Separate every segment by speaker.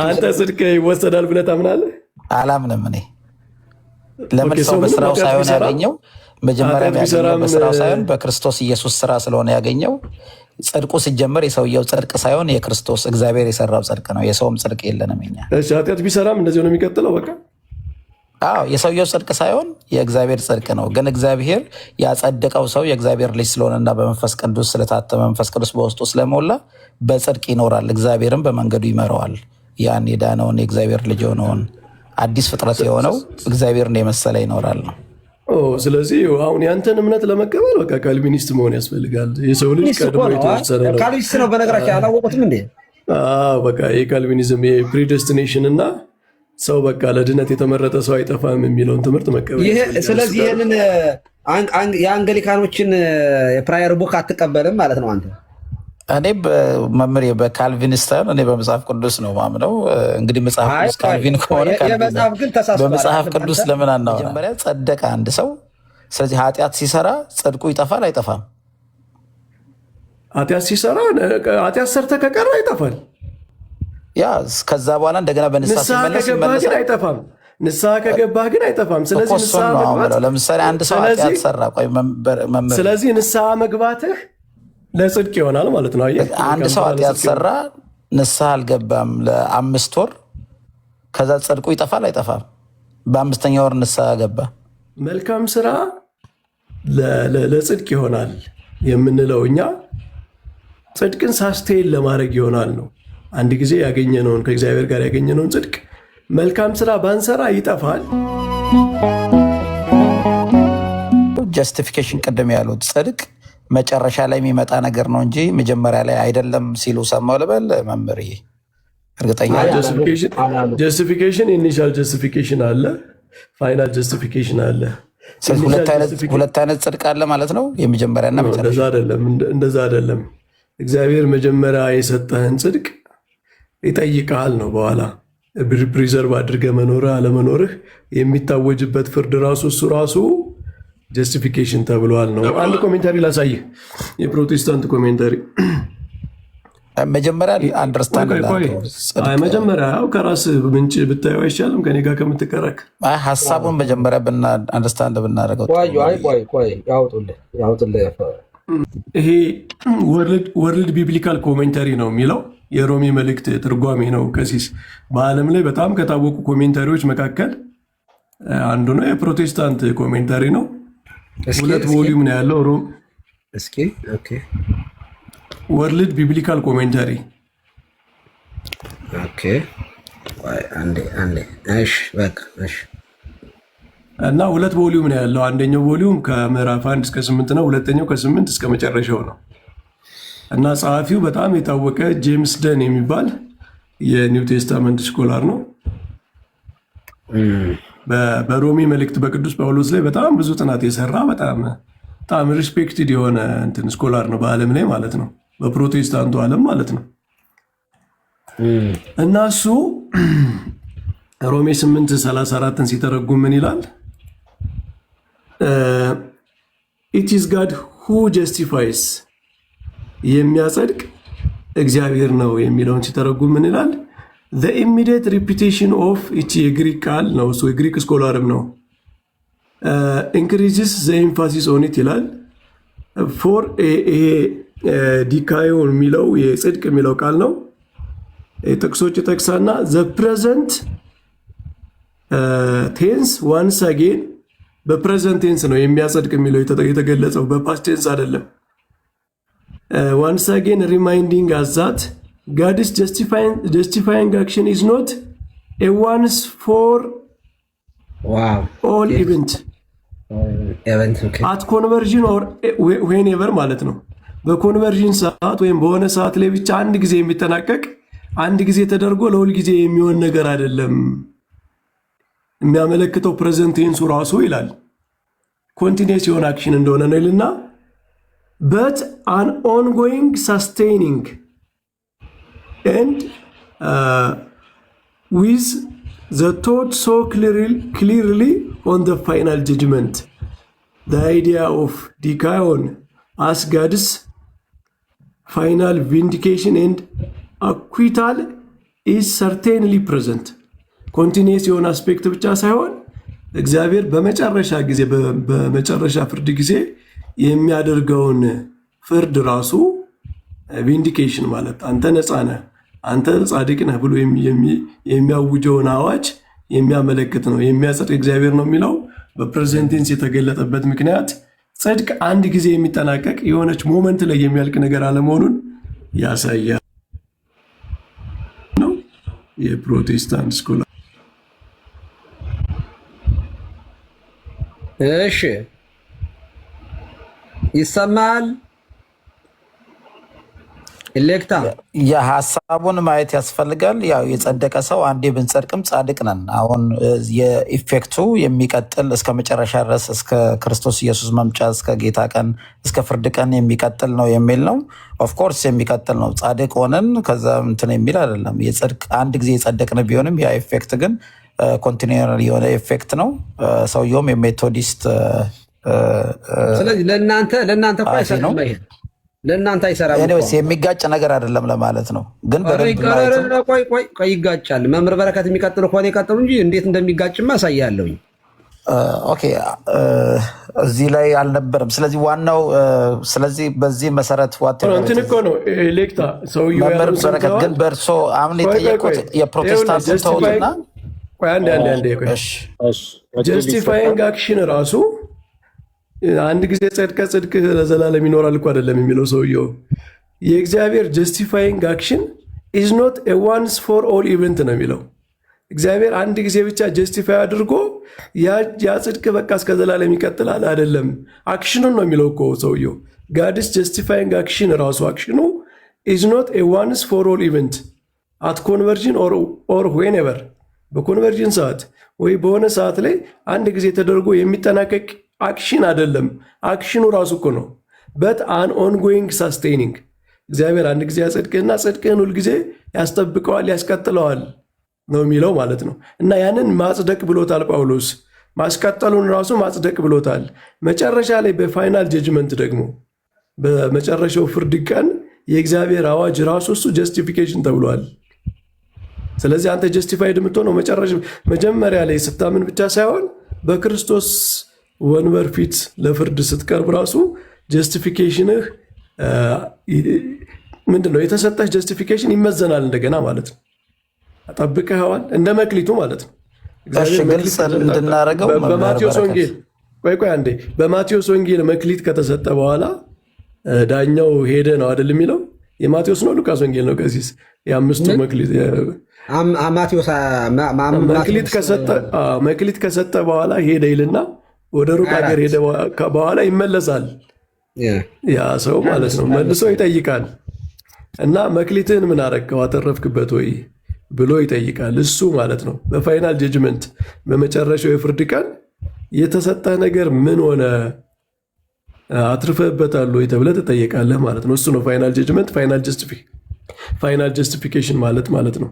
Speaker 1: አንተ ጽድቅ ይወሰዳል ብለህ ታምናለህ?
Speaker 2: አላምንም። እኔ ለምን ሰው በስራው ሳይሆን ያገኘው መጀመሪያ ያገኘው በስራው ሳይሆን በክርስቶስ ኢየሱስ ስራ ስለሆነ ያገኘው። ጽድቁ ሲጀመር የሰውየው ጽድቅ ሳይሆን የክርስቶስ እግዚአብሔር የሰራው ጽድቅ ነው። የሰውም ጽድቅ የለንም እኛ።
Speaker 1: እሺ ኃጢአት ቢሰራም እንደዚህ ነው የሚቀጥለው በቃ።
Speaker 2: አዎ የሰውየው ጽድቅ ሳይሆን የእግዚአብሔር ጽድቅ ነው። ግን እግዚአብሔር ያጸደቀው ሰው የእግዚአብሔር ልጅ ስለሆነና በመንፈስ ቅዱስ ስለታተመ መንፈስ ቅዱስ በውስጡ ስለሞላ በጽድቅ ይኖራል። እግዚአብሔርም በመንገዱ ይመራዋል። ያን የዳነውን የእግዚአብሔር ልጅ የሆነውን አዲስ ፍጥረት የሆነው እግዚአብሔርን የመሰለ ይኖራል ነው።
Speaker 1: ስለዚህ አሁን ያንተን እምነት ለመቀበል በቃ ካልቪኒስት መሆን ያስፈልጋል። የሰው ልጅ ቀድሞ የተወሰነ ነው።
Speaker 3: ካልቪኒስት ነው በነገራችን አላወቁትም እንዴ?
Speaker 1: በቃ የካልቪኒዝም የፕሪደስቲኔሽን እና ሰው በቃ ለድነት የተመረጠ ሰው አይጠፋም የሚለውን ትምህርት መቀበል።
Speaker 3: ስለዚህ ይህንን የአንገሊካኖችን የፕራየር ቡክ አትቀበልም ማለት ነው አንተ?
Speaker 2: እኔ መምህር በካልቪኒስት እኔ በመጽሐፍ ቅዱስ ነው ማምነው። እንግዲህ መጽሐፍ ቅዱስ ካልቪን ከሆነ በመጽሐፍ ቅዱስ ለምን አናወራ? መጀመሪያ ጸደቀ አንድ ሰው። ስለዚህ ኃጢአት ሲሰራ ጽድቁ ይጠፋል አይጠፋም?
Speaker 1: ኃጢአት ሲሰራ ኃጢአት ሰርተህ ከቀረ ይጠፋል።
Speaker 2: ያ ከዛ በኋላ እንደገና በንስሐ ሲመለስ
Speaker 1: አይጠፋም። ንስሐ ከገባህ ግን አይጠፋም። ስለዚህ ንስሐ መግባት
Speaker 2: ለምሳሌ አንድ ሰው ኃጢአት ሰራ። ቆይ መምህር፣
Speaker 1: ስለዚህ ንስሐ መግባትህ ለጽድቅ ይሆናል ማለት ነው።
Speaker 2: አንድ ሰው ኃጢአት ሰራ፣ ንስሐ አልገባም ለ5 ወር። ከዛ ጽድቁ ይጠፋል አይጠፋም? በ5ኛ ወር ንስሐ ገባ።
Speaker 1: መልካም ስራ ለጽድቅ ይሆናል የምንለው እኛ ጽድቅን ሳስቴን ለማድረግ ይሆናል ነው። አንድ ጊዜ ያገኘነውን ከእግዚአብሔር ጋር ያገኘነውን ጽድቅ መልካም ስራ ባንሰራ ይጠፋል።
Speaker 2: ጀስቲፊኬሽን ቅድም ያሉት ጽድቅ መጨረሻ ላይ የሚመጣ ነገር ነው እንጂ መጀመሪያ ላይ አይደለም ሲሉ ሰማሁ ልበል መምህር? እርግጠኛ
Speaker 1: ጀስቲፊኬሽን ኢኒሻል ጀስቲፊኬሽን አለ፣ ፋይናል አለ።
Speaker 2: ሁለት አይነት ጽድቅ አለ ማለት ነው፣ የመጀመሪያና መጨረሻ።
Speaker 1: እንደዛ አይደለም። እግዚአብሔር መጀመሪያ የሰጠህን ጽድቅ ይጠይቀሃል ነው። በኋላ ፕሪዘርቭ አድርገህ መኖርህ አለመኖርህ የሚታወጅበት ፍርድ እሱ ራሱ ጀስቲፊኬሽን ተብሏል ነው። አንድ ኮሜንታሪ ላሳይህ፣ የፕሮቴስታንት ኮሜንታሪ።
Speaker 2: መጀመሪያ አንደርስታንድ
Speaker 1: መጀመሪያ ከራስ ምንጭ ብታየው አይሻልም? ከኔ ጋር ከምትከራከር
Speaker 2: ሀሳቡን መጀመሪያ አንደርስታንድ ብናደርገው።
Speaker 1: ይሄ ወርልድ ቢብሊካል ኮሜንታሪ ነው የሚለው የሮሜ መልእክት ትርጓሜ ነው። ቀሲስ በዓለም ላይ በጣም ከታወቁ ኮሜንታሪዎች መካከል አንዱ ነው። የፕሮቴስታንት ኮሜንታሪ ነው። 2 ቮሊዩም ነው ያለው። ወርልድ ቢብሊካል ኮሜንታሪ እና 2 ቮሊዩም ነው ያለው። አንደኛው ቮሊዩም ከምዕራፍ 1 እስከ 8 ነው። ሁለተኛው ከ8 እስከ መጨረሻው ነው። እና ጸሐፊው በጣም የታወቀ ጄምስ ደን የሚባል የኒው ቴስታመንት ስኮላር ነው። በሮሜ መልእክት በቅዱስ ጳውሎስ ላይ በጣም ብዙ ጥናት የሰራ በጣም ሪስፔክትድ የሆነ እንትን ስኮላር ነው በዓለም ላይ ማለት ነው፣ በፕሮቴስታንቱ ዓለም ማለት ነው። እና እሱ ሮሜ 8:34 ሲተረጉም ምን ይላል? ኢት ኢዝ ጋድ ሁ ጀስቲፋይስ፣ የሚያጸድቅ እግዚአብሔር ነው የሚለውን ሲተረጉም ምን ይላል? the immediate repetition of እቺ የግሪክ ቃል ነው። እሱ የግሪክ ስኮላርም ነው። increases the emphasis on it ይላል። for ይሄ ዲካዮን የሚለው የጽድቅ የሚለው ቃል ነው። ጥቅሶች ጠቅሳና the present tense once again፣ በፕሬዘንት ቴንስ ነው የሚያጸድቅ የሚለው የተገለጸው፣ በፓስት ቴንስ አይደለም። once again reminding us that God's justifying action is not a once for all event at conversion or whenever ማለት ነው። በኮንቨርዥን ሰዓት ወይም በሆነ ሰዓት ላይ ብቻ አንድ ጊዜ የሚጠናቀቅ አንድ ጊዜ ተደርጎ ለሁል ጊዜ የሚሆን ነገር አይደለም። የሚያመለክተው ፕሬዘንት ቴንሱ ራሱ ይላል ኮንቲኒየስ የሆነ አክሽን እንደሆነ ነው ይልና but an ongoing sustaining and with the thought so clearly on the final judgment. The idea of Dikaon as God's final vindication and acquittal ኢዝ ሰርቴንሊ ፕሬዘንት ኮንቲኒየስ የሆነ አስፔክት ብቻ ሳይሆን እግዚአብሔር በመጨረሻ ጊዜ በመጨረሻ ፍርድ ጊዜ የሚያደርገውን ፍርድ ራሱ ቪንዲኬሽን ማለት አንተ ነፃ ነህ፣ አንተ ጻድቅ ነህ ብሎ የሚያውጀውን አዋጅ የሚያመለክት ነው። የሚያጸድቅ እግዚአብሔር ነው የሚለው በፕሬዘንቴንስ የተገለጠበት ምክንያት ጽድቅ አንድ ጊዜ የሚጠናቀቅ የሆነች ሞመንት ላይ የሚያልቅ ነገር አለመሆኑን ያሳያል ነው የፕሮቴስታንት ስኮላ።
Speaker 3: እሺ ይሰማል። ኢሌክታ
Speaker 2: የሀሳቡን ማየት ያስፈልጋል። ያው የጸደቀ ሰው አንዴ ብንጸድቅም ጻድቅ ነን። አሁን የኢፌክቱ የሚቀጥል እስከ መጨረሻ ድረስ እስከ ክርስቶስ ኢየሱስ መምጫ እስከ ጌታ ቀን እስከ ፍርድ ቀን የሚቀጥል ነው የሚል ነው። ኦፍኮርስ የሚቀጥል ነው። ጻድቅ ሆነን ከዛ እንትን የሚል አይደለም። የጽድቅ አንድ ጊዜ የጸደቅን ቢሆንም ያ ኢፌክት ግን ኮንቲኒዩሪ የሆነ ኢፌክት ነው። ሰውየውም የሜቶዲስት
Speaker 3: ስለዚህ ለእናንተ እኮ አይሰራም። ለእናንተ አይሰራም።
Speaker 2: የሚጋጭ ነገር አይደለም ለማለት ነው። ግን
Speaker 3: ቆይ ይጋጫል። መምህር በረከት የሚቀጥሉ ከሆነ ይቀጥሉ እንጂ እንዴት እንደሚጋጭማ አሳያለሁኝ።
Speaker 2: ኦኬ እዚህ ላይ አልነበረም። ስለዚህ ዋናው ስለዚህ በዚህ መሰረት
Speaker 1: እንትን እኮ ነው ሌክታ ሰውዬው
Speaker 2: መምህር በረከት ግን በእርሶ አሁን የጠየቁት የፕሮቴስታንት ተውትና
Speaker 1: ጀስቲፋይንግ አክሽን ራሱ አንድ ጊዜ ጸድቀ ጽድቅ ለዘላለም ይኖራል እኮ አይደለም የሚለው ሰውየው። የእግዚአብሔር ጀስቲፋይንግ አክሽን ኢዝ ኖት ኤ ዋንስ ፎር ኦል ኢቨንት ነው የሚለው። እግዚአብሔር አንድ ጊዜ ብቻ ጀስቲፋይ አድርጎ ያ ጽድቅ በቃ እስከ ዘላለም ይቀጥላል አይደለም። አክሽኑን ነው የሚለው እኮ ሰውየው። ጋድስ ጀስቲፋይንግ አክሽን ራሱ አክሽኑ ኢዝ ኖት ኤ ዋንስ ፎር ኦል ኢቨንት አት ኮንቨርዥን ኦር ዌንኤቨር በኮንቨርጅን ሰዓት ወይ በሆነ ሰዓት ላይ አንድ ጊዜ ተደርጎ የሚጠናቀቅ አክሽን አይደለም። አክሽኑ ራሱ እኮ ነው። በት አን ኦንጎይንግ ሳስቴኒንግ እግዚአብሔር አንድ ጊዜ ያጸድቅህና ጽድቅህን ሁልጊዜ ያስጠብቀዋል፣ ያስቀጥለዋል ነው የሚለው ማለት ነው። እና ያንን ማጽደቅ ብሎታል ጳውሎስ። ማስቀጠሉን ራሱ ማጽደቅ ብሎታል። መጨረሻ ላይ በፋይናል ጀጅመንት ደግሞ በመጨረሻው ፍርድ ቀን የእግዚአብሔር አዋጅ ራሱ እሱ ጀስቲፊኬሽን ተብሏል። ስለዚህ አንተ ጀስቲፋይድ የምትሆነው መጀመሪያ ላይ ስታምን ብቻ ሳይሆን በክርስቶስ ወንበር ፊት ለፍርድ ስትቀርብ ራሱ ጀስቲፊኬሽንህ ምንድን ነው? የተሰጠህ ጀስቲፊኬሽን ይመዘናል እንደገና ማለት ነው። ጠብቀኸዋል እንደ መክሊቱ ማለት ነው። በማቴዎስ ወንጌል ቆይ አንዴ በማቴዎስ ወንጌል መክሊት ከተሰጠ በኋላ ዳኛው ሄደ ነው አይደል የሚለው? የማቴዎስ ነው ሉቃስ ወንጌል ነው? ቀሲስ የአምስቱ መክሊት መክሊት ከሰጠ በኋላ ሄደ ይልና ወደ ሩቅ ሀገር ሄደ በኋላ ይመለሳል ያ ሰው ማለት ነው። መልሶ ይጠይቃል እና መክሊትህን ምን አረከው አተረፍክበት ወይ ብሎ ይጠይቃል እሱ ማለት ነው። በፋይናል ጀጅመንት በመጨረሻው የፍርድ ቀን የተሰጠህ ነገር ምን ሆነ አትርፈህበታል ወይ ተብለህ ትጠየቃለህ ማለት ነው። እሱ ነው ፋይናል ጀጅመንት ፋይናል ጀስቲፊኬሽን ማለት ነው።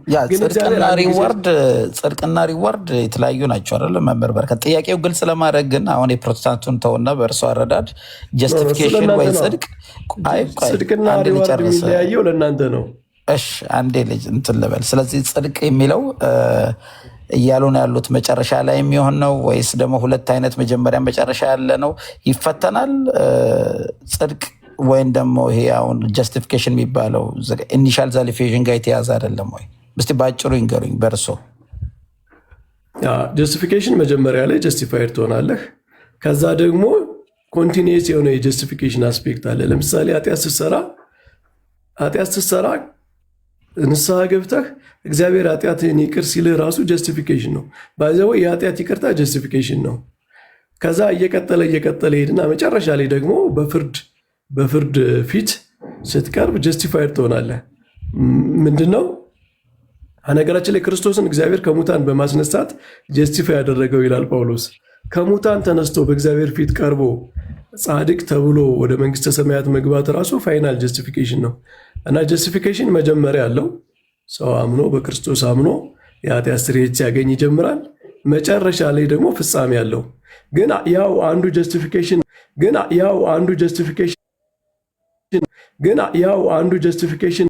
Speaker 2: ጽድቅና ሪዋርድ የተለያዩ ናቸው አይደለም መምህር በረከት። ጥያቄው ግልጽ ለማድረግ ግን አሁን የፕሮቴስታንቱን ተውና በእርሱ አረዳድ ጀስቲፊኬሽን ወይ
Speaker 1: ጽድቅና ሪዋርድ የሚለያየው ለእናንተ ነው።
Speaker 2: እሺ አንዴ ልጅ እንትን ልበል። ስለዚህ ጽድቅ የሚለው እያሉ ነው ያሉት መጨረሻ ላይ የሚሆን ነው ወይስ ደግሞ ሁለት አይነት መጀመሪያ መጨረሻ ያለ ነው ይፈተናል? ጽድቅ ወይም ደግሞ ይሄ አሁን ጀስቲፊኬሽን የሚባለው ኢኒሻል ዛሊፊኬሽን ጋር የተያዘ አይደለም ወይ? እስቲ በአጭሩ ይንገሩኝ በእርሶ።
Speaker 1: ጀስቲፊኬሽን መጀመሪያ ላይ ጀስቲፋይድ ትሆናለህ። ከዛ ደግሞ ኮንቲኒየስ የሆነ የጀስቲፊኬሽን አስፔክት አለ። ለምሳሌ ኃጢአት ስትሰራ ንስሐ ገብተህ እግዚአብሔር ኃጢአትህን ይቅር ሲልህ ራሱ ጀስቲፊኬሽን ነው። ባይዘው የኃጢአት ይቅርታ ጀስቲፊኬሽን ነው። ከዛ እየቀጠለ ሄድና መጨረሻ ላይ ደግሞ በፍርድ ፊት ስትቀርብ ጀስቲፋይድ ትሆናለህ። ምንድነው ነገራችን ላይ ክርስቶስን እግዚአብሔር ከሙታን በማስነሳት ጀስቲፋይ ያደረገው ይላል ጳውሎስ። ከሙታን ተነስቶ በእግዚአብሔር ፊት ቀርቦ ጻድቅ ተብሎ ወደ መንግስተ ሰማያት መግባት ራሱ ፋይናል ጀስቲፊኬሽን ነው። እና ጀስቲፊኬሽን መጀመሪያ አለው። ሰው አምኖ በክርስቶስ አምኖ የኃጢአት ስርየት ሲያገኝ ይጀምራል። መጨረሻ ላይ ደግሞ ፍጻሜ አለው። ግን ያው አንዱ ጀስቲፊኬሽን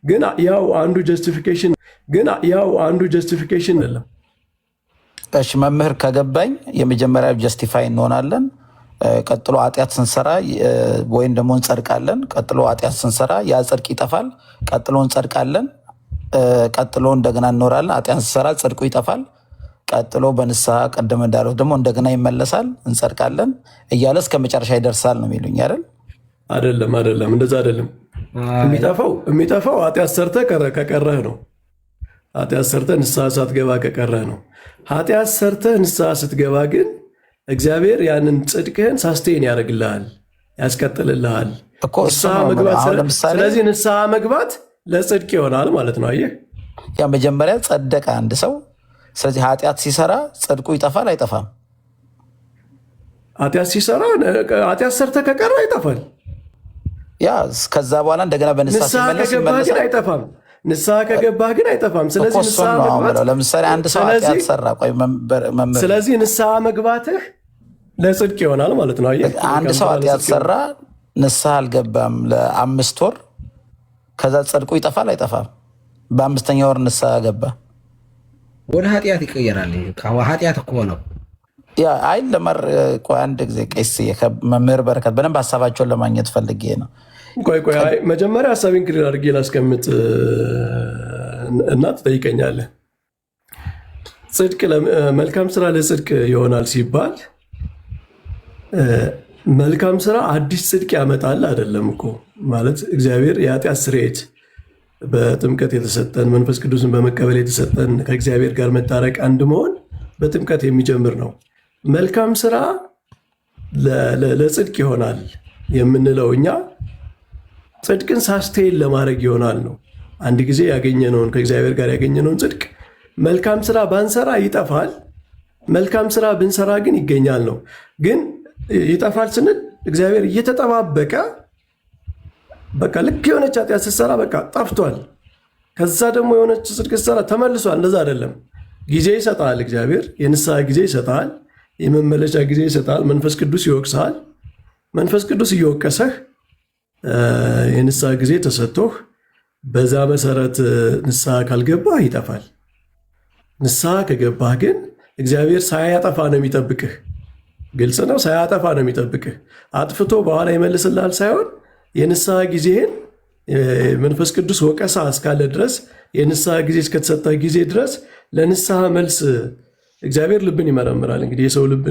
Speaker 1: ግን ያው አንዱ ጀስቲፊኬሽን አይደለም።
Speaker 2: እሺ መምህር ከገባኝ የመጀመሪያ ጀስቲፋይ እንሆናለን። ቀጥሎ ኃጢአት ስንሰራ ወይም ደግሞ እንጸድቃለን። ቀጥሎ ኃጢአት ስንሰራ ያ ጽድቅ ይጠፋል። ቀጥሎ እንጸድቃለን። ቀጥሎ እንደገና እንኖራለን። ኃጢአት ስንሰራ ጽድቁ ይጠፋል። ቀጥሎ በንስሐ ቀደም እንዳለው ደግሞ እንደገና ይመለሳል፣ እንጸድቃለን እያለ እስከ መጨረሻ ይደርሳል ነው የሚሉኝ አይደል?
Speaker 1: አይደለም፣ እንደዛ አይደለም። የሚጠፋው ኃጢአት ሰርተህ ከቀረህ ነው። ኃጢአት ሰርተህ ንስሐ ሳትገባ ከቀረህ ነው። ኃጢአት ሰርተህ ንስሐ ስትገባ ግን እግዚአብሔር ያንን ጽድቅህን ሳስቴን ያደርግልሃል፣ ያስቀጥልልሃል። ስለዚህ ንስሐ መግባት ለጽድቅ ይሆናል ማለት ነው። አየህ፣
Speaker 2: ያ መጀመሪያ ጸደቀ አንድ ሰው። ስለዚህ ኃጢአት ሲሰራ ጽድቁ ይጠፋል አይጠፋም?
Speaker 1: ኃጢአት ሰርተህ ከቀረ ይጠፋል።
Speaker 2: ያ ከዛ በኋላ እንደገና በንስሐ ሲመለስ
Speaker 1: ግን አይጠፋም። ንስሐ ከገባህ ግን አይጠፋም። ስለዚህ ንስሐ መግባት
Speaker 2: ለምሳሌ አንድ ሰው ኃጢአት ሰራ፣
Speaker 1: ስለዚህ ንስሐ መግባትህ ለጽድቅ ይሆናል ማለት ነው።
Speaker 2: አንድ ሰው ኃጢአት ሰራ፣ ንስሐ አልገባም ለ5 ወር፣ ከዛ ጽድቁ ይጠፋል አይጠፋም? በ5ኛ ወር ንስሐ ገባ፣
Speaker 3: ወደ ኃጢአት ይቀየራል። ኃጢአት እኮ ነው።
Speaker 2: አይ ቆይ አንድ ጊዜ ቄስ መምህር በረከት በደንብ ሀሳባቸውን ለማግኘት ፈልጌ ነው።
Speaker 1: ቆይ መጀመሪያ ሀሳቤን ክሊር አድርጌ ላስቀምጥ እና ትጠይቀኛለህ። መልካም ስራ ለጽድቅ ይሆናል ሲባል መልካም ስራ አዲስ ጽድቅ ያመጣል አይደለም እኮ ማለት። እግዚአብሔር የኃጢአት ስርየት በጥምቀት የተሰጠን መንፈስ ቅዱስን በመቀበል የተሰጠን ከእግዚአብሔር ጋር መታረቅ አንድ መሆን በጥምቀት የሚጀምር ነው። መልካም ስራ ለጽድቅ ይሆናል የምንለው እኛ ጽድቅን ሳስቴን ለማድረግ ይሆናል ነው። አንድ ጊዜ ያገኘነውን ከእግዚአብሔር ጋር ያገኘነውን ጽድቅ መልካም ስራ ባንሰራ ይጠፋል፣ መልካም ስራ ብንሰራ ግን ይገኛል ነው። ግን ይጠፋል ስንል እግዚአብሔር እየተጠባበቀ በቃ ልክ የሆነች ኃጢአት ስትሰራ በቃ ጠፍቷል፣ ከዛ ደግሞ የሆነች ጽድቅ ስትሰራ ተመልሷል። እንደዛ አይደለም። ጊዜ ይሰጣል እግዚአብሔር፣ የንስሐ ጊዜ ይሰጣል፣ የመመለሻ ጊዜ ይሰጣል። መንፈስ ቅዱስ ይወቅሳል። መንፈስ ቅዱስ እየወቀሰህ የንስሐ ጊዜ ተሰጥቶህ በዛ መሰረት ንስሐ ካልገባህ ይጠፋል። ንስሐ ከገባህ ግን እግዚአብሔር ሳያጠፋ ነው የሚጠብቅህ። ግልጽ ነው። ሳያጠፋ ነው የሚጠብቅህ። አጥፍቶ በኋላ ይመልስልሃል ሳይሆን የንስሐ ጊዜህን መንፈስ ቅዱስ ወቀሳ እስካለ ድረስ የንስሐ ጊዜ እስከተሰጠ ጊዜ ድረስ ለንስሐ መልስ እግዚአብሔር ልብን ይመረምራል። እንግዲህ የሰው ልብ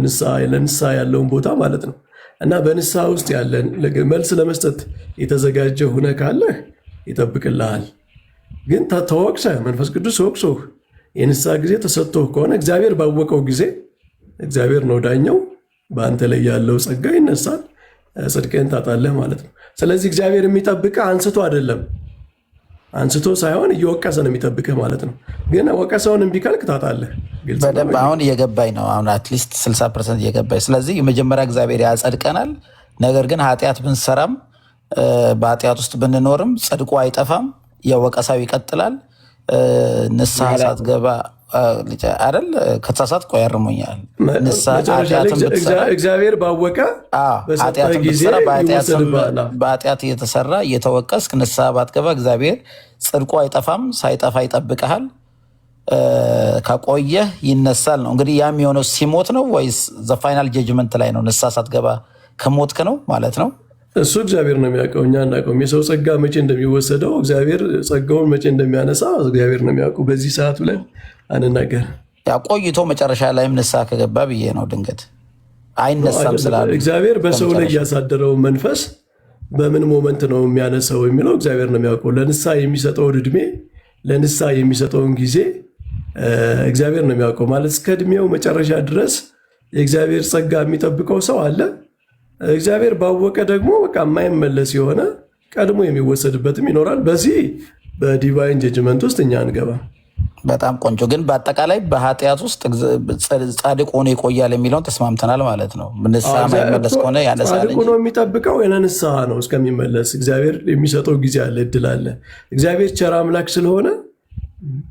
Speaker 1: ለንስሐ ያለውን ቦታ ማለት ነው። እና በንስሐ ውስጥ ያለን መልስ ለመስጠት የተዘጋጀ ሁነ ካለህ ይጠብቅልሃል። ግን ተወቅሰህ መንፈስ ቅዱስ ወቅሶህ የንስሐ ጊዜ ተሰጥቶህ ከሆነ እግዚአብሔር ባወቀው ጊዜ እግዚአብሔር ነው ዳኛው፣ በአንተ ላይ ያለው ጸጋ ይነሳል፣ ጽድቅህን ታጣለህ ማለት ነው። ስለዚህ እግዚአብሔር የሚጠብቅህ አንስቶ አይደለም፣ አንስቶ ሳይሆን እየወቀሰ ነው የሚጠብቅህ ማለት ነው። ግን ወቀሰውን እምቢ ካልክ ታጣለህ።
Speaker 2: በደንብ አሁን እየገባኝ ነው። አሁን አትሊስት 60% እየገባኝ። ስለዚህ የመጀመሪያ እግዚአብሔር ያጸድቀናል። ነገር ግን ኃጢአት ብንሰራም በኃጢአት ውስጥ ብንኖርም ጽድቁ አይጠፋም፣ የወቀሳው ይቀጥላል። ንስሐ ሳትገባ አይደል? ከተሳሳት ቆይ ያርሙኛል።
Speaker 1: እግዚአብሔር ባወቀ
Speaker 2: በኃጢአት እየተሰራ እየተወቀስክ ንስሐ ባትገባ እግዚአብሔር ጽድቁ አይጠፋም፣ ሳይጠፋ ይጠብቀሃል። ከቆየህ ይነሳል ነው። እንግዲህ ያም የሆነው ሲሞት ነው ወይስ ዘፋይናል ጀጅመንት ላይ ነው? ንስሐ ሳትገባ ከሞትክ ነው ማለት ነው።
Speaker 1: እሱ እግዚአብሔር ነው የሚያውቀው፣ እኛ አናውቀውም። የሰው ጸጋ መቼ እንደሚወሰደው እግዚአብሔር ጸጋውን መቼ እንደሚያነሳ እግዚአብሔር ነው የሚያውቀው። በዚህ ሰዓት ብለን አንናገር።
Speaker 2: ቆይቶ መጨረሻ ላይም ንስሐ ከገባ ብዬ ነው። ድንገት አይነሳም ስላሉ
Speaker 1: እግዚአብሔር በሰው ላይ ያሳደረው መንፈስ በምን ሞመንት ነው የሚያነሳው የሚለው እግዚአብሔር ነው የሚያውቀው። ለንስሐ የሚሰጠውን እድሜ፣ ለንስሐ የሚሰጠውን ጊዜ እግዚአብሔር ነው የሚያውቀው። ማለት እስከ እድሜው መጨረሻ ድረስ የእግዚአብሔር ጸጋ የሚጠብቀው ሰው አለ። እግዚአብሔር ባወቀ ደግሞ በቃ የማይመለስ የሆነ ቀድሞ የሚወሰድበትም ይኖራል። በዚህ በዲቫይን ጀጅመንት ውስጥ እኛ አንገባ።
Speaker 2: በጣም ቆንጆ። ግን በአጠቃላይ በኃጢአት ውስጥ ጻድቅ ሆኖ ይቆያል የሚለውን ተስማምተናል ማለት ነው። ንስሐ የማይመለስ ከሆነ ያነሳል።
Speaker 1: ጻድቅ ሆኖ የሚጠብቀው ንስሐ ነው እስከሚመለስ። እግዚአብሔር የሚሰጠው ጊዜ አለ፣ እድል አለ። እግዚአብሔር ቸር አምላክ ስለሆነ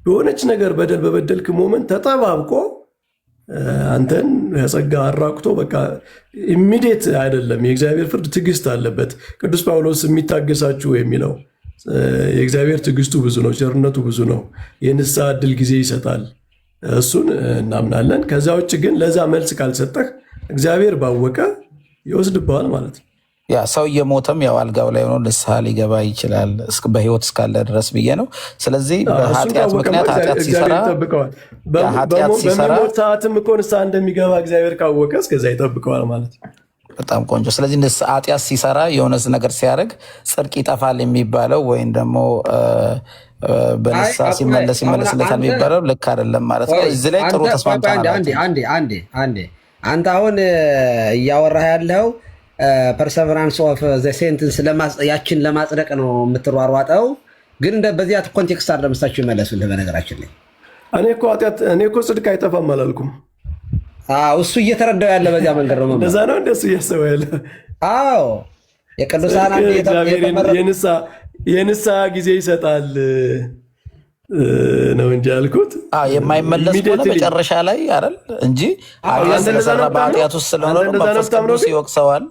Speaker 1: በሆነች ነገር በደል በበደልክ ሞመንት ተጠባብቆ አንተን ያጸጋ አራቁቶ በቃ ኢሚዲየት አይደለም። የእግዚአብሔር ፍርድ ትዕግስት አለበት። ቅዱስ ጳውሎስ የሚታገሳችሁ የሚለው የእግዚአብሔር ትዕግስቱ ብዙ ነው፣ ቸርነቱ ብዙ ነው። የንስሐ ዕድል ጊዜ ይሰጣል። እሱን እናምናለን። ከዛ ውጭ ግን ለዛ መልስ ካልሰጠህ እግዚአብሔር ባወቀ ይወስድብሃል ማለት ነው።
Speaker 2: ያ ሰው እየሞተም ያው አልጋው ላይ ሆኖ ንስሐ ሊገባ ይችላል በህይወት እስካለ ድረስ ብዬ ነው። ስለዚህ በኃጢአት ምክንያት ኃጢአት ሲሰራ
Speaker 1: በሚሞት ሰዓትም እኮ ንስሐ እንደሚገባ እግዚአብሔር ካወቀ እስከዛ ይጠብቀዋል ማለት ነው።
Speaker 2: በጣም ቆንጆ። ስለዚህ ኃጢአት ሲሰራ የሆነ ነገር ሲያደርግ ጽድቅ ይጠፋል የሚባለው ወይም ደግሞ በንስሐ ሲመለስ ይመለስለታል የሚባለው ልክ አይደለም ማለት ነው። እዚህ ላይ ጥሩ ተስማምተናል።
Speaker 3: አንዴ አንተ አሁን እያወራህ ያለው ፐርሰቨራንስ ኦፍ ዘ ሴንትንስ ያችን ለማጽደቅ ነው የምትሯሯጠው። ግን በዚያ ኮንቴክስት አለ መስታችሁ ይመለሱልህ። በነገራችን ላይ
Speaker 1: እኔ እኮ ጽድቅ አይጠፋም አላልኩም።
Speaker 3: እሱ እየተረዳው ያለ በዚያ መንገድ ነው።
Speaker 1: እንደዛ ነው እንደሱ እያሰበ ያለ።
Speaker 3: አዎ የቅዱሳን
Speaker 1: የንስሐ ጊዜ ይሰጣል ነው እንጂ ያልኩት
Speaker 2: የማይመለስ ከሆነ መጨረሻ ላይ አይደል እንጂ ኃጢአት ስለሰራ በኃጢአት ውስጥ ስለሆነ መንፈስ ቅዱስ ይወቅሰዋል።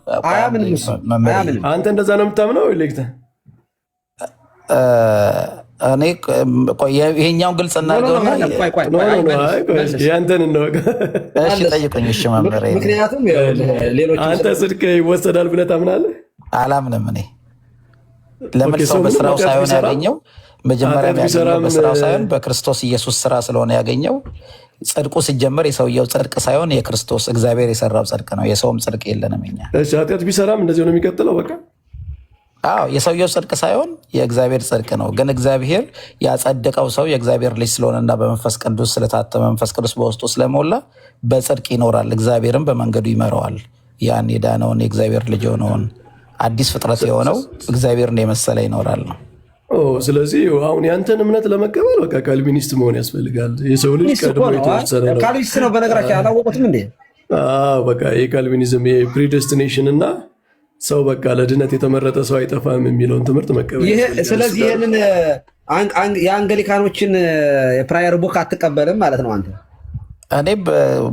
Speaker 1: አንተ እንደዛ ነው የምታምነው? ሌክተ
Speaker 2: እኔ ይሄኛውን ግልጽ እናድርገውና
Speaker 1: ያንተን እንወቅ።
Speaker 2: እሺ ጠይቁኝ። እሺ መምህር፣
Speaker 3: ምክንያቱም
Speaker 1: አንተ ጽድቅ ይወሰዳል ብለህ ታምናለህ?
Speaker 2: አላምንም። እኔ ለምን ሰው በስራው ሳይሆን ያገኘው መጀመሪያ ያገኘው በስራው ሳይሆን በክርስቶስ ኢየሱስ ስራ ስለሆነ ያገኘው። ጽድቁ ሲጀመር የሰውየው ጽድቅ ሳይሆን የክርስቶስ እግዚአብሔር የሰራው ጽድቅ ነው። የሰውም ጽድቅ የለንም እኛ።
Speaker 1: እሺ ኃጢአት ቢሰራም እንደዚህ ነው የሚቀጥለው በቃ።
Speaker 2: የሰውየው ጽድቅ ሳይሆን የእግዚአብሔር ጽድቅ ነው። ግን እግዚአብሔር ያጸደቀው ሰው የእግዚአብሔር ልጅ ስለሆነና በመንፈስ ቅዱስ ስለታተመ መንፈስ ቅዱስ በውስጡ ስለሞላ በጽድቅ ይኖራል። እግዚአብሔርም በመንገዱ ይመራዋል። ያን የዳነውን የእግዚአብሔር ልጅ የሆነውን አዲስ ፍጥረት የሆነው እግዚአብሔርን የመሰለ ይኖራል ነው።
Speaker 1: ስለዚህ አሁን ያንተን እምነት ለመቀበል በቃ ካልቪኒስት መሆን ያስፈልጋል። የሰው ልጅ ቀድሞ የተወሰነ ነው።
Speaker 3: ካልቪኒስት ነው በነገራችን አላወቁትም እንዴ?
Speaker 1: በቃ የካልቪኒዝም የፕሪደስቲኔሽን እና ሰው በቃ ለድነት የተመረጠ ሰው አይጠፋም የሚለውን ትምህርት መቀበል።
Speaker 3: ስለዚህ ይህንን የአንገሊካኖችን የፕራየር ቡክ አትቀበልም ማለት ነው አንተ?
Speaker 2: እኔ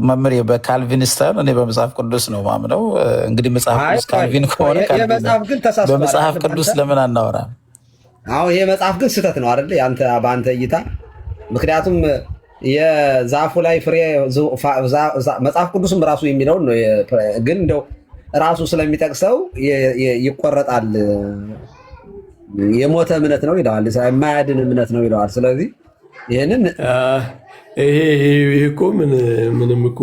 Speaker 2: መምህር በካልቪኒስታን እኔ በመጽሐፍ ቅዱስ ነው ማምነው። እንግዲህ መጽሐፍ ቅዱስ ካልቪን ከሆነ በመጽሐፍ ቅዱስ ለምን አናወራም?
Speaker 3: ይሄ መጽሐፍ ግን ስህተት ነው አይደል? በአንተ እይታ። ምክንያቱም የዛፉ ላይ ፍሬ መጽሐፍ ቅዱስም ራሱ የሚለውን ነው። ግን እንደው ራሱ ስለሚጠቅሰው ይቆረጣል። የሞተ እምነት ነው ይለዋል፣ የማያድን እምነት ነው ይለዋል። ስለዚህ ይህንን
Speaker 1: ይሄ እኮ ምንም እኮ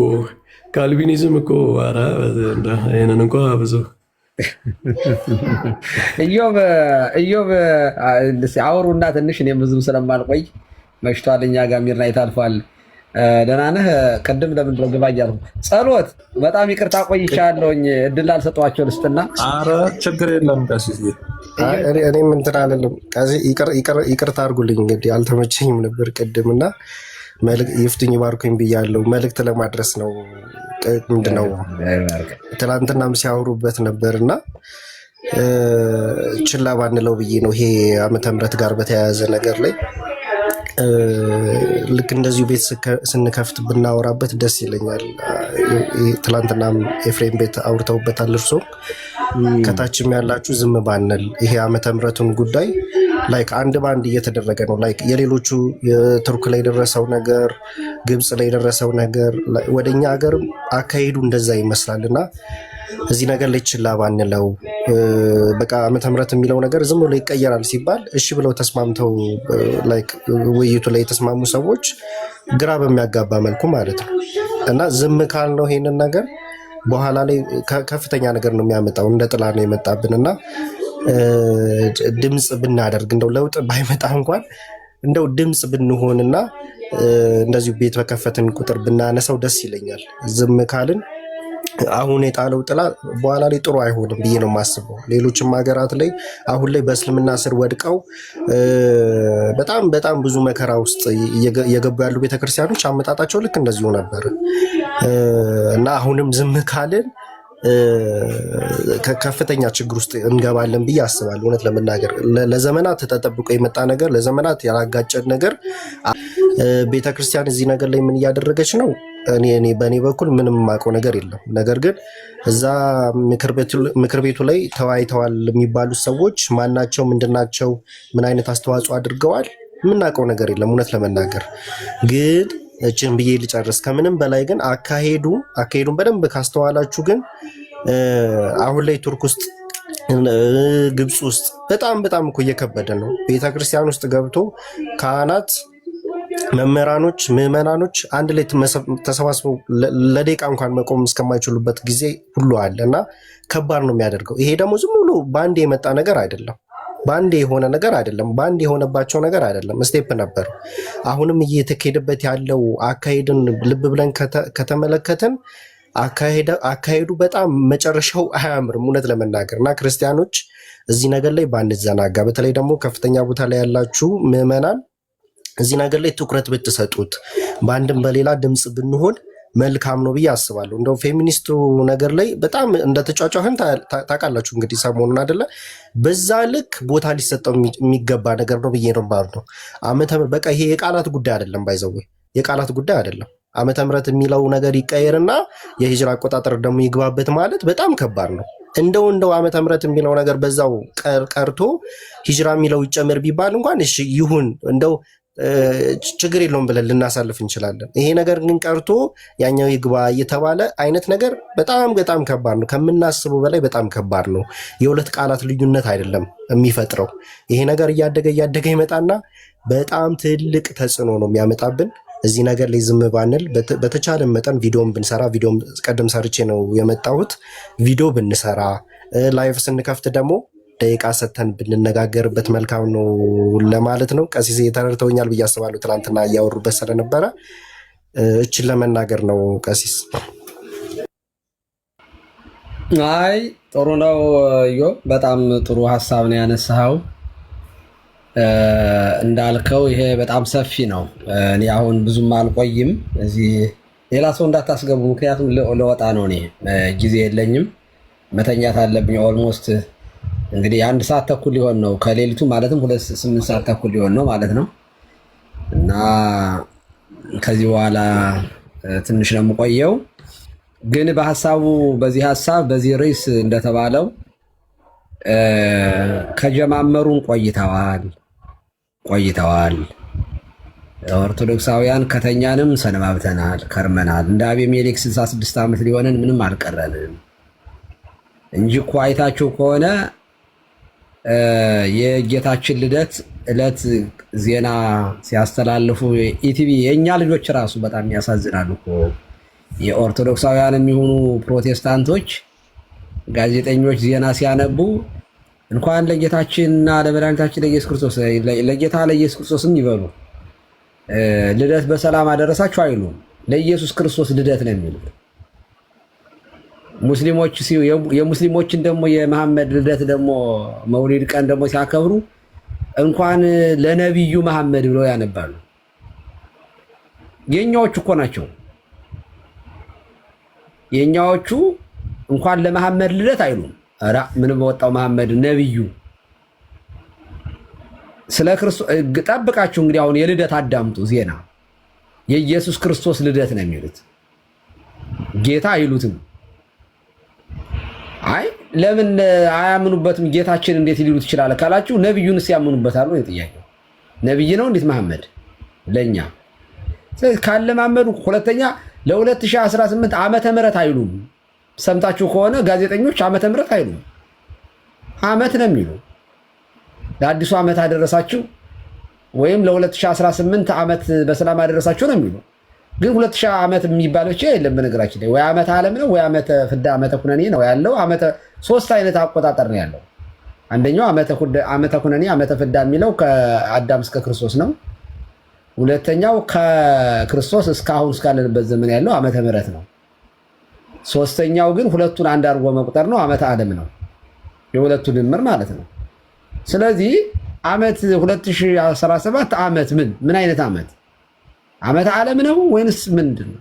Speaker 1: ካልቪኒዝም እኮ ኧረ ይህንን እንኳ ብዙ እዮብ አውሩና ትንሽ እኔም ብዙም ስለማልቆይ መሽቷል። እኛ ጋር ሚድናይት አልፏል። ደህና ነህ? ቅድም ለምንድን ነው ግባ እያልኩ ጸሎት በጣም ይቅርታ ቆይቻለሁኝ። እድል አልሰጠኋቸው ልስጥና።
Speaker 4: ኧረ ችግር የለም ቀሲስ።
Speaker 5: እኔም እንትን አልልም። ይቅርታ አድርጉልኝ። እንግዲህ አልተመቸኝም ነበር ቅድምና ይፍቱኝ ባርኩኝ ብያለሁ። መልእክት ለማድረስ ነው። ምንድነው ትላንትናም ሲያወሩበት ነበርና ችላ ባንለው ብዬ ነው። ይሄ ዓመተ ምሕረት ጋር በተያያዘ ነገር ላይ ልክ እንደዚሁ ቤት ስንከፍት ብናወራበት ደስ ይለኛል። ትላንትናም ኤፍሬም ቤት አውርተውበታል። እርሶ ከታችም ያላችሁ ዝም ባንል ይሄ ዓመተ ምሕረቱን ጉዳይ ላይክ አንድ በአንድ እየተደረገ ነው። ላይክ የሌሎቹ የቱርክ ላይ የደረሰው ነገር፣ ግብፅ ላይ የደረሰው ነገር ወደኛ ሀገር አካሄዱ እንደዛ ይመስላል እና እዚህ ነገር ላይ ችላ ባንለው። በቃ ዓመተ ምሕረት የሚለው ነገር ዝም ብሎ ይቀየራል ሲባል እሺ ብለው ተስማምተው ላይክ ውይይቱ ላይ የተስማሙ ሰዎች ግራ በሚያጋባ መልኩ ማለት ነው እና ዝም ካልነው ይሄንን ነገር በኋላ ላይ ከፍተኛ ነገር ነው የሚያመጣው። እንደ ጥላ ነው የመጣብን እና ድምፅ ብናደርግ እንደው ለውጥ ባይመጣ እንኳን እንደው ድምፅ ብንሆንና እንደዚሁ ቤት በከፈትን ቁጥር ብናነሳው ደስ ይለኛል። ዝም ካልን አሁን የጣለው ጥላ በኋላ ላይ ጥሩ አይሆንም ብዬ ነው የማስበው። ሌሎችም ሀገራት ላይ አሁን ላይ በእስልምና ስር ወድቀው በጣም በጣም ብዙ መከራ ውስጥ እየገቡ ያሉ ቤተክርስቲያኖች አመጣጣቸው ልክ እንደዚሁ ነበር እና አሁንም ዝም ካልን ከፍተኛ ችግር ውስጥ እንገባለን ብዬ አስባለሁ። እውነት ለመናገር ለዘመናት ተጠብቆ የመጣ ነገር፣ ለዘመናት ያላጋጨን ነገር ቤተክርስቲያን እዚህ ነገር ላይ ምን እያደረገች ነው? እኔ በእኔ በኩል ምንም የማውቀው ነገር የለም። ነገር ግን እዛ ምክር ቤቱ ላይ ተወያይተዋል የሚባሉት ሰዎች ማናቸው? ምንድናቸው? ምን አይነት አስተዋጽኦ አድርገዋል? የምናውቀው ነገር የለም። እውነት ለመናገር ግን እችን ብዬ ልጨርስ። ከምንም በላይ ግን አካሄዱን በደንብ ካስተዋላችሁ ግን አሁን ላይ ቱርክ ውስጥ ግብፅ ውስጥ በጣም እኮ እየከበደ ነው። ቤተክርስቲያን ውስጥ ገብቶ ካህናት፣ መምህራኖች፣ ምዕመናኖች አንድ ላይ ተሰባስበው ለደቂቃ እንኳን መቆም እስከማይችሉበት ጊዜ ሁሉ አለ እና ከባድ ነው የሚያደርገው። ይሄ ደግሞ ዝም ብሎ በአንዴ የመጣ ነገር አይደለም። በአንዴ የሆነ ነገር አይደለም። በአንዴ የሆነባቸው ነገር አይደለም። ስቴፕ ነበር። አሁንም እየተካሄደበት ያለው አካሄድን ልብ ብለን ከተመለከትን አካሄዱ በጣም መጨረሻው አያምርም እውነት ለመናገር እና ክርስቲያኖች እዚህ ነገር ላይ ባንዘናጋ፣ በተለይ ደግሞ ከፍተኛ ቦታ ላይ ያላችሁ ምዕመናን እዚህ ነገር ላይ ትኩረት ብትሰጡት፣ በአንድም በሌላ ድምፅ ብንሆን መልካም ነው ብዬ አስባለሁ። እንደው ፌሚኒስቱ ነገር ላይ በጣም እንደተጫጫህን ታውቃላችሁ እንግዲህ ሰሞኑን አይደለ? በዛ ልክ ቦታ ሊሰጠው የሚገባ ነገር ነው ብዬ ነው ማለት ነው። በቃ ይሄ የቃላት ጉዳይ አይደለም፣ ባይዘው የቃላት ጉዳይ አይደለም። ዓመተ ምሕረት የሚለው ነገር ይቀየርና የሂጅራ አቆጣጠር ደግሞ ይግባበት ማለት በጣም ከባድ ነው። እንደው ዓመተ ምሕረት የሚለው ነገር በዛው ቀርቶ ሂጅራ የሚለው ይጨመር ቢባል እንኳን እሺ ይሁን እንደው ችግር የለውም ብለን ልናሳልፍ እንችላለን። ይሄ ነገር ግን ቀርቶ ያኛው ይግባ እየተባለ አይነት ነገር በጣም ከባድ ነው። ከምናስበው በላይ በጣም ከባድ ነው። የሁለት ቃላት ልዩነት አይደለም የሚፈጥረው። ይሄ ነገር እያደገ ይመጣና በጣም ትልቅ ተጽዕኖ ነው የሚያመጣብን። እዚህ ነገር ላይ ዝም ባንል፣ በተቻለ መጠን ቪዲዮም ብንሰራ፣ ቪዲዮም ቀደም ሰርቼ ነው የመጣሁት፣ ቪዲዮ ብንሰራ፣ ላይቭ ስንከፍት ደግሞ ደቂቃ ሰተን ብንነጋገርበት መልካም ነው ለማለት ነው። ቀሲስ ተረድተውኛል ብዬ አስባለሁ። ትናንትና እያወሩበት ስለነበረ እችን ለመናገር ነው። ቀሲስ
Speaker 3: አይ ጥሩ ነው ዮ በጣም ጥሩ ሀሳብ ነው ያነሳኸው። እንዳልከው ይሄ በጣም ሰፊ ነው። እኔ አሁን ብዙም አልቆይም እዚህ ሌላ ሰው እንዳታስገቡ፣ ምክንያቱም ለወጣ ነው። እኔ ጊዜ የለኝም፣ መተኛት አለብኝ። ኦልሞስት እንግዲህ 1 ሰዓት ተኩል ሊሆን ነው ከሌሊቱ፣ ማለትም 8 ሰዓት ተኩል ሊሆን ነው ማለት ነው። እና ከዚህ በኋላ ትንሽ ነው የምቆየው። ግን በዚህ ሀሳብ በዚህ ርዕስ እንደተባለው ከጀማመሩን ቆይተዋል። ኦርቶዶክሳውያን ከተኛንም ሰነባብተናል፣ ከርመናል። እንደ አቤሜሌክ 66 ዓመት ሊሆነን ምንም አልቀረንም እንጂ እኮ አይታችሁ ከሆነ የጌታችን ልደት ዕለት ዜና ሲያስተላልፉ ኢቲቪ የእኛ ልጆች ራሱ በጣም ያሳዝናሉ እኮ። የኦርቶዶክሳውያን የሚሆኑ ፕሮቴስታንቶች ጋዜጠኞች ዜና ሲያነቡ እንኳን ለጌታችንና ለመድኃኒታችን ለኢየሱስ ክርስቶስ ለጌታ ለኢየሱስ ክርስቶስም ይበሉ ልደት በሰላም አደረሳችሁ አይሉም። ለኢየሱስ ክርስቶስ ልደት ነው የሚሉት። የሙስሊሞችን ደግሞ የመሐመድ ልደት ደግሞ መውሊድ ቀን ደግሞ ሲያከብሩ እንኳን ለነቢዩ መሐመድ ብለው ያነባሉ። የኛዎቹ እኮ ናቸው። የኛዎቹ እንኳን ለመሐመድ ልደት አይሉም። ኧረ ምን በወጣው መሐመድ ነቢዩ ስለ ክርስቶስ ጠብቃችሁ እንግዲህ አሁን የልደት አዳምጡ ዜና የኢየሱስ ክርስቶስ ልደት ነው የሚሉት። ጌታ አይሉትም። አይ ለምን አያምኑበትም? ጌታችን እንዴት ሊሉት ይችላል ካላችሁ ነብዩንስ ያምኑበታል ነው ጥያቄው። ነብይ ነው እንዴት መሐመድ ለኛ ካለማመዱ። ሁለተኛ ለ2018 ዓመተ ምህረት አይሉም። ሰምታችሁ ከሆነ ጋዜጠኞች ዓመተ ምህረት አይሉም፣ ዓመት ነው የሚሉ። ለአዲሱ ዓመት አደረሳችሁ ወይም ለ2018 ዓመት በሰላም አደረሳችሁ ነው የሚሉ። ግን 2000 ዓመት የሚባለው የለም በነገራችን ላይ። ወይ ዓመተ ዓለም ነው ወይ ዓመተ ፍዳ ዓመተ ኩነኔ ነው ያለው። ሶስት አይነት አቆጣጠር ነው ያለው። አንደኛው ዓመተ ኩነኔ ዓመተ ፍዳ የሚለው ከአዳም እስከ ክርስቶስ ነው። ሁለተኛው ከክርስቶስ እስካሁን እስካለንበት ዘመን ያለው ዓመተ ምህረት ነው። ሶስተኛው ግን ሁለቱን አንድ አድርጎ መቁጠር ነው፣ ዓመተ ዓለም ነው። የሁለቱ ድምር ማለት ነው። ስለዚህ ዓመት 2017 ዓመት ምን አይነት ዓመት ዓመተ ዓለም ነው ወይንስ ምንድን ነው?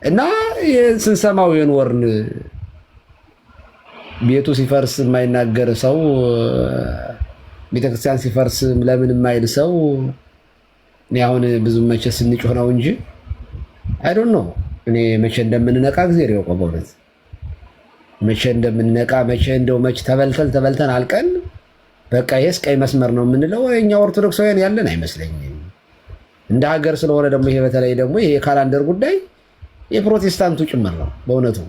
Speaker 3: እና ስንሰማው የኖርን ቤቱ ሲፈርስ የማይናገር ሰው፣ ቤተክርስቲያን ሲፈርስ ለምን የማይል ሰው እኔ አሁን ብዙ መቼ ስንጮህ ነው እንጂ አይ ዶንት ኖ እኔ መቼ እንደምንነቃ እግዚአብሔር ያውቀው። በእውነት መቼ እንደምንነቃ መቼ እንደው መቼ ተበልተን አልቀን በቃ የስ ቀይ መስመር ነው የምንለው እኛ ኦርቶዶክሳውያን ያለን አይመስለኝም። እንደ ሀገር ስለሆነ ደግሞ ይሄ በተለይ ደግሞ ይሄ የካላንደር ጉዳይ የፕሮቴስታንቱ ጭምር ነው በእውነቱ።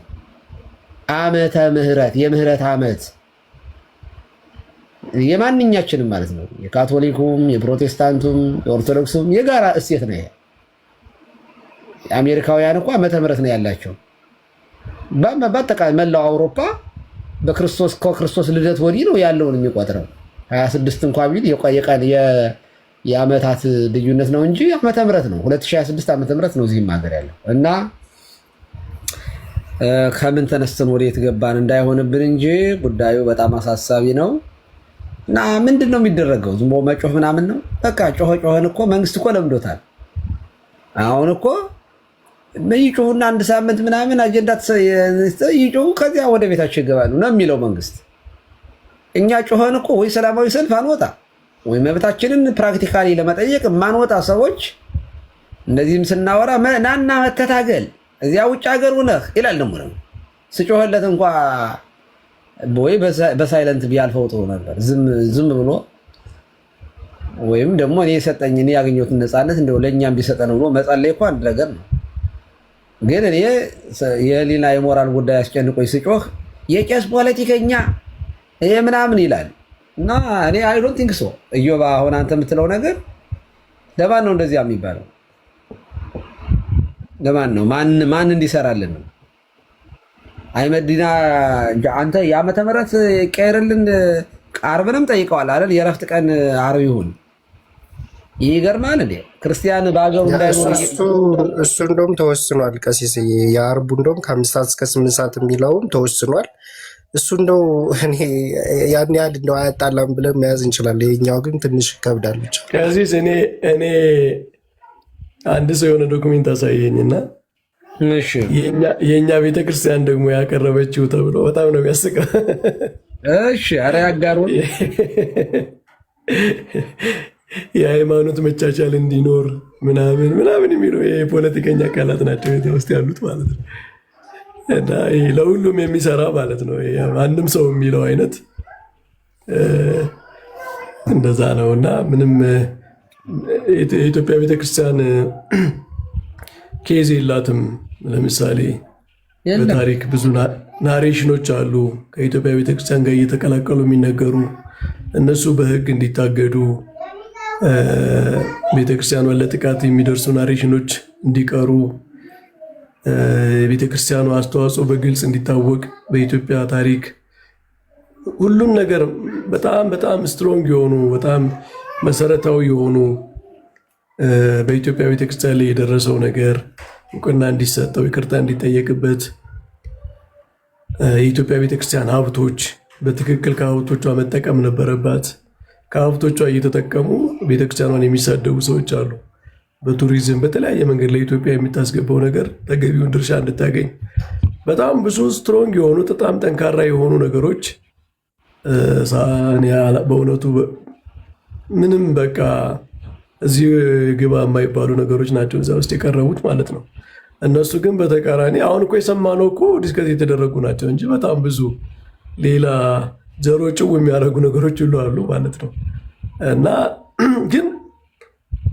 Speaker 3: ዓመተ ምህረት የምህረት ዓመት የማንኛችንም ማለት ነው፣ የካቶሊኩም የፕሮቴስታንቱም የኦርቶዶክሱም የጋራ እሴት ነው ይሄ። አሜሪካውያን እኮ ዓመተ ምህረት ነው ያላቸው። በአጠቃላይ መላው አውሮፓ ከክርስቶስ ልደት ወዲህ ነው ያለውን የሚቆጥረው። 26 እንኳ ቢል የዓመታት ልዩነት ነው እንጂ ዓመተ ምህረት ነው። 2026 ዓመተ ምህረት ነው እዚህም ሀገር ያለው እና ከምን ተነስተን ወዴት ገባን እንዳይሆንብን እንጂ ጉዳዩ በጣም አሳሳቢ ነው። እና ምንድን ነው የሚደረገው? ዝም ብሎ መጮህ ምናምን ነው በቃ። ጮኸን እኮ መንግስት እኮ ለምዶታል። አሁን እኮ ይጮሁና አንድ ሳምንት ምናምን አጀንዳ ይጮሁ፣ ከዚያ ወደ ቤታቸው ይገባሉ ነው የሚለው መንግስት። እኛ ጮኸን እኮ ወይ ሰላማዊ ሰልፍ አንወጣ ወይ መብታችንን ፕራክቲካሊ ለመጠየቅ ማንወጣ ሰዎች እንደዚህም ስናወራ ናና መተታገል እዚያ ውጭ ሀገር ሁነህ ይላል። ደግሞ ስጮህለት እንኳ ወይ በሳይለንት ቢያልፈው ጥሩ ነበር፣ ዝም ብሎ ወይም ደግሞ እኔ የሰጠኝ እኔ ያገኘሁትን ነፃነት እንደው ለእኛም ቢሰጠን ብሎ መጸለይ እኮ አንድ ነገር ነው። ግን እኔ የህሊና የሞራል ጉዳይ አስጨንቆኝ ስጮህ የቄስ ፖለቲከኛ ይሄ ምናምን ይላል እና እኔ አይ ዶንት ቲንክ ሶ። እዮባ አሁን አንተ የምትለው ነገር ለማን ነው እንደዚያ የሚባለው? ለማን ነው? ማን እንዲሰራልን ነው? አይመዲና አንተ የዓመተ ምህረት ቀይርልን ዓርብንም ጠይቀዋል አይደል? የረፍት ቀን ዓርብ ይሁን። ይገርማል እንዴ ክርስቲያን በአገሩ እንዳይኖር
Speaker 5: እሱ እንደውም ተወስኗል። ቀሲስ የዓርቡ እንደውም ከ5 ሰዓት እስከ 8 ሰዓት የሚለውም ተወስኗል። እሱ እንደው እኔ ያን ያህል እንደው አያጣላም ብለን መያዝ እንችላለን። የኛው ግን ትንሽ ይከብዳል። ብቻ
Speaker 1: ቀሲስ እኔ አንድ ሰው የሆነ ዶክሜንት አሳየኝና የእኛ ቤተክርስቲያን ደግሞ ያቀረበችው ተብሎ በጣም ነው የሚያስቀው።
Speaker 3: እሺ ኧረ ያጋሩን።
Speaker 1: የሃይማኖት መቻቻል እንዲኖር ምናምን የሚለው የፖለቲከኛ ቃላት ናቸው ውስጥ ያሉት ማለት ነው። እና ለሁሉም የሚሰራ ማለት ነው። ማንም ሰው የሚለው አይነት እንደዛ ነው። እና ምንም የኢትዮጵያ ቤተክርስቲያን ኬዝ የላትም። ለምሳሌ በታሪክ ብዙ ናሬሽኖች አሉ ከኢትዮጵያ ቤተክርስቲያን ጋር እየተቀላቀሉ የሚነገሩ፣ እነሱ በህግ እንዲታገዱ፣ ቤተክርስቲያኗን ለጥቃት የሚደርሱ ናሬሽኖች እንዲቀሩ፣ የቤተክርስቲያኑ አስተዋጽኦ በግልጽ እንዲታወቅ በኢትዮጵያ ታሪክ ሁሉም ነገር በጣም ስትሮንግ የሆኑ በጣም መሰረታዊ የሆኑ በኢትዮጵያ ቤተክርስቲያን ላይ የደረሰው ነገር እውቅና እንዲሰጠው፣ ይቅርታ እንዲጠየቅበት፣ የኢትዮጵያ ቤተክርስቲያን ሀብቶች በትክክል ከሀብቶቿ መጠቀም ነበረባት። ከሀብቶቿ እየተጠቀሙ ቤተክርስቲያኗን የሚሳደቡ ሰዎች አሉ። በቱሪዝም በተለያየ መንገድ ለኢትዮጵያ የምታስገባው ነገር ተገቢውን ድርሻ እንድታገኝ በጣም ብዙ ስትሮንግ የሆኑ በጣም ጠንካራ የሆኑ ነገሮች በእውነቱ ምንም በቃ እዚህ ግባ የማይባሉ ነገሮች ናቸው እዛ ውስጥ የቀረቡት ማለት ነው። እነሱ ግን በተቃራኒ አሁን እኮ የሰማነው እኮ ዲስከስ የተደረጉ ናቸው እንጂ በጣም ብዙ ሌላ ጆሮ ጭው የሚያደርጉ ነገሮች ሁሉ አሉ ማለት ነው። እና ግን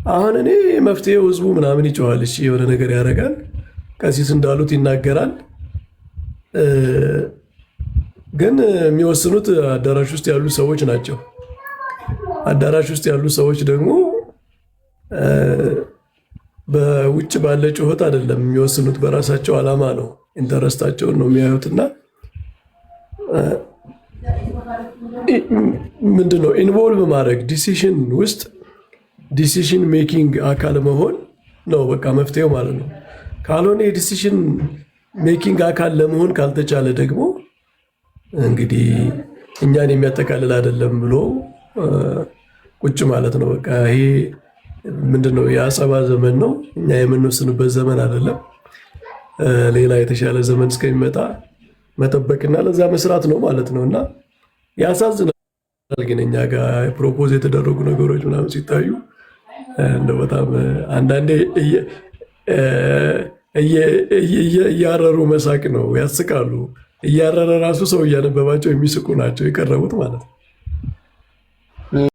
Speaker 1: አሁን እኔ መፍትሄው ህዝቡ ምናምን ይጮሃል፣ እሺ የሆነ ነገር ያደርጋል፣ ቀሲስ እንዳሉት ይናገራል። ግን የሚወስኑት አዳራሽ ውስጥ ያሉ ሰዎች ናቸው። አዳራሽ ውስጥ ያሉ ሰዎች ደግሞ በውጭ ባለ ጩኸት አይደለም የሚወስኑት፣ በራሳቸው ዓላማ ነው፣ ኢንተረስታቸውን ነው የሚያዩትና ምንድነው ኢንቮልቭ ማድረግ ዲሲሽን ውስጥ ዲሲሽን ሜኪንግ አካል መሆን ነው በቃ መፍትሄው ማለት ነው። ካልሆነ የዲሲሽን ሜኪንግ አካል ለመሆን ካልተቻለ ደግሞ እንግዲህ እኛን የሚያጠቃልል አይደለም ብሎ ቁጭ ማለት ነው። በቃ ይሄ ምንድነው የአጸባ ዘመን ነው፣ እኛ የምንወስንበት ዘመን አይደለም። ሌላ የተሻለ ዘመን እስከሚመጣ መጠበቅና ለዛ መስራት ነው ማለት ነው። እና ያሳዝናል። ግን እኛ ጋር ፕሮፖዝ የተደረጉ ነገሮች ምናምን ሲታዩ እንደው በጣም አንዳንዴ እያረሩ መሳቅ ነው። ያስቃሉ። እያረረ ራሱ ሰው እያነበባቸው የሚስቁ ናቸው የቀረቡት ማለት ነው።